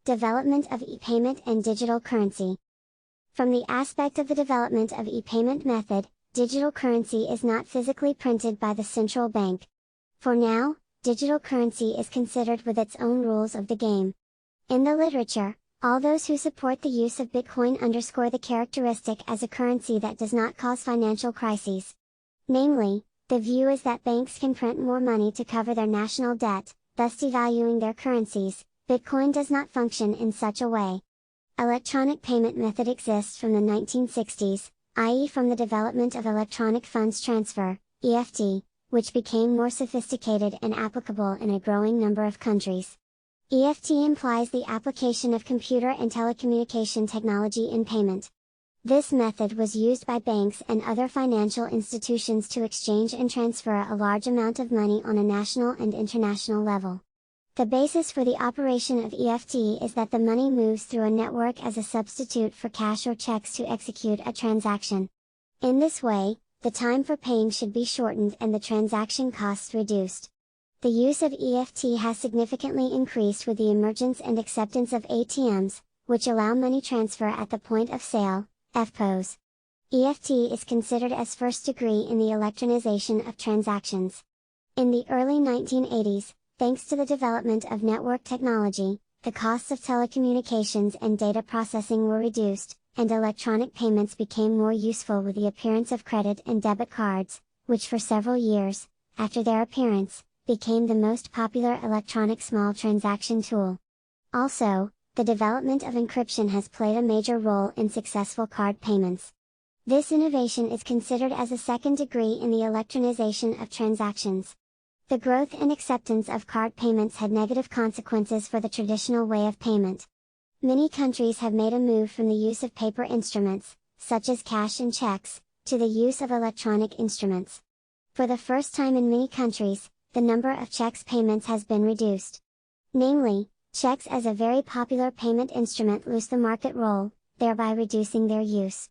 Development of e-payment and digital currency. From the aspect of the development of e-payment method, digital currency is not physically printed by the central bank. For now, digital currency is considered with its own rules of the game. In the literature, all those who support the use of Bitcoin underscore the characteristic as a currency that does not cause financial crises. Namely, the view is that banks can print more money to cover their national debt, thus devaluing their currencies. Bitcoin does not function in such a way. Electronic payment method exists from the 1960s, i.e. from the development of electronic funds transfer, EFT, which became more sophisticated and applicable in a growing number of countries. EFT implies the application of computer and telecommunication technology in payment. This method was used by banks and other financial institutions to exchange and transfer a large amount of money on a national and international level. The basis for the operation of EFT is that the money moves through a network as a substitute for cash or checks to execute a transaction. In this way, the time for paying should be shortened and the transaction costs reduced. The use of EFT has significantly increased with the emergence and acceptance of ATMs, which allow money transfer at the point of sale, EFTPOS. EFT is considered as first degree in the electronization of transactions. In the early 1980s, thanks to the development of network technology, the costs of telecommunications and data processing were reduced, and electronic payments became more useful with the appearance of credit and debit cards, which for several years, after their appearance, became the most popular electronic small transaction tool. Also, the development of encryption has played a major role in successful card payments. This innovation is considered as a second degree in the electronization of transactions. The growth and acceptance of card payments had negative consequences for the traditional way of payment. Many countries have made a move from the use of paper instruments, such as cash and checks, to the use of electronic instruments. For the first time in many countries, the number of checks payments has been reduced. Namely, checks as a very popular payment instrument lose the market role, thereby reducing their use.